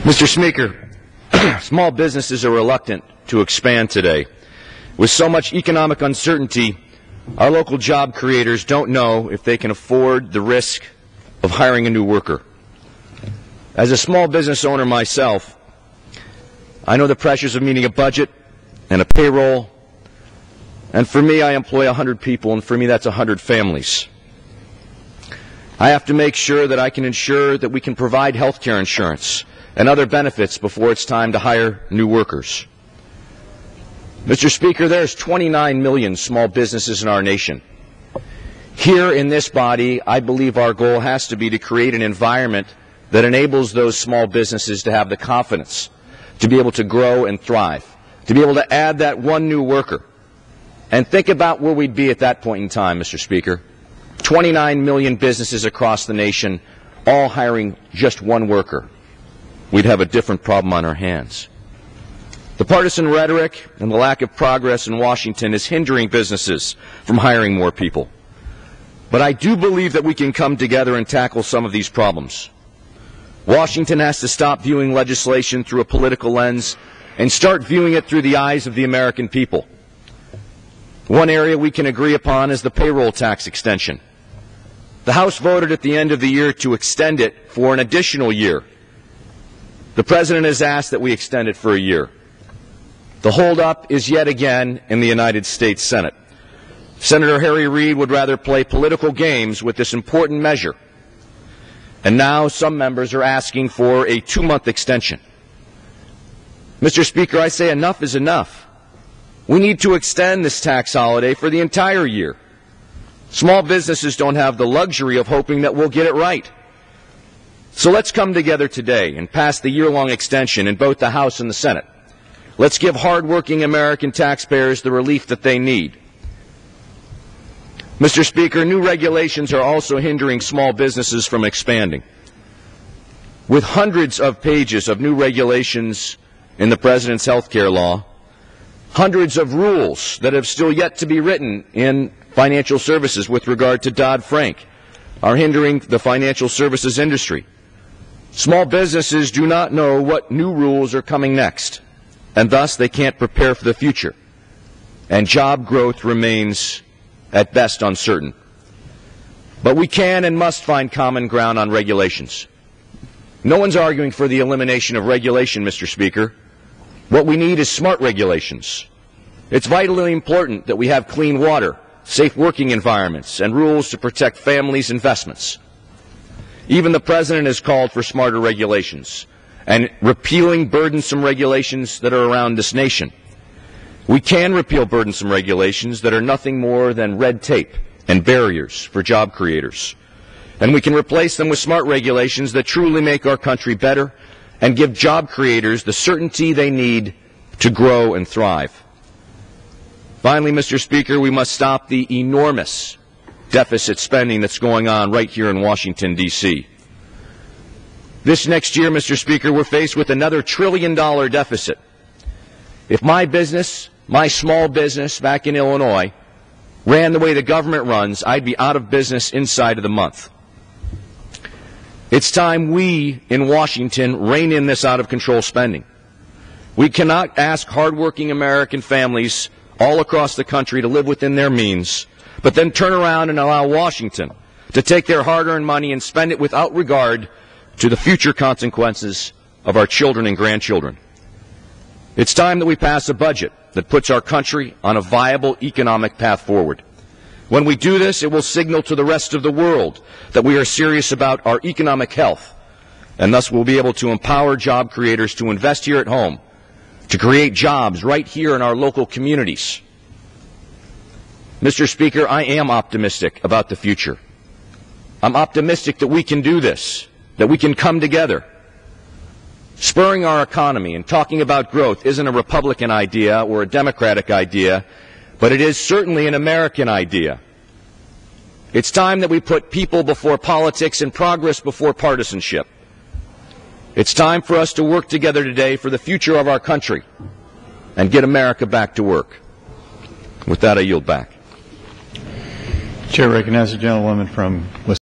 Mr. Speaker, small businesses are reluctant to expand today. With so much economic uncertainty, our local job creators don't know if they can afford the risk of hiring a new worker. As a small business owner myself, I know the pressures of meeting a budget and a payroll, and for me, I employ 100 people, and for me, that's 100 families. I have to make sure that I can ensure that we can provide health care insurance and other benefits before it's time to hire new workers. Mr. Speaker, there's 29 million small businesses in our nation. Here in this body, I believe our goal has to be to create an environment that enables those small businesses to have the confidence to be able to grow and thrive, to be able to add that one new worker. And think about where we'd be at that point in time, Mr. Speaker. 29 million businesses across the nation, all hiring just one worker. We'd have a different problem on our hands. The partisan rhetoric and the lack of progress in Washington is hindering businesses from hiring more people. But I do believe that we can come together and tackle some of these problems. Washington has to stop viewing legislation through a political lens and start viewing it through the eyes of the American people. One area we can agree upon is the payroll tax extension. The House voted at the end of the year to extend it for an additional year. The President has asked that we extend it for a year. The holdup is yet again in the United States Senate. Senator Harry Reid would rather play political games with this important measure. And now some members are asking for a 2-month extension. Mr. Speaker, I say enough is enough. We need to extend this tax holiday for the entire year. Small businesses don't have the luxury of hoping that we'll get it right. So let's come together today and pass the year-long extension in both the House and the Senate. Let's give hardworking American taxpayers the relief that they need. Mr. Speaker, new regulations are also hindering small businesses from expanding. With hundreds of pages of new regulations in the President's health care law, hundreds of rules that have still yet to be written in financial services with regard to Dodd-Frank are hindering the financial services industry. Small businesses do not know what new rules are coming next, and thus they can't prepare for the future. And job growth remains at best uncertain. But we can and must find common ground on regulations. No one's arguing for the elimination of regulation, Mr. Speaker. What we need is smart regulations. It's vitally important that we have clean water, safe working environments, and rules to protect families' investments. Even the President has called for smarter regulations and repealing burdensome regulations that are around this nation. We can repeal burdensome regulations that are nothing more than red tape and barriers for job creators. And we can replace them with smart regulations that truly make our country better and give job creators the certainty they need to grow and thrive. Finally, Mr. Speaker, we must stop the enormous deficit spending that's going on right here in Washington, D.C. This next year, Mr. Speaker, we're faced with another $1 trillion deficit. If my business, my small business back in Illinois, ran the way the government runs, I'd be out of business inside of the month. It's time we in Washington rein in this out-of-control spending. We cannot ask hardworking American families all across the country to live within their means, but then turn around and allow Washington to take their hard-earned money and spend it without regard to the future consequences of our children and grandchildren. It's time that we pass a budget that puts our country on a viable economic path forward. When we do this, it will signal to the rest of the world that we are serious about our economic health, and thus we'll be able to empower job creators to invest here at home, to create jobs right here in our local communities. Mr. Speaker, I am optimistic about the future. I'm optimistic that we can do this, that we can come together. Spurring our economy and talking about growth isn't a Republican idea or a Democratic idea, but it is certainly an American idea. It's time that we put people before politics and progress before partisanship. It's time for us to work together today for the future of our country and get America back to work. With that, I yield back. Chair recognizes the gentlewoman from Wisconsin.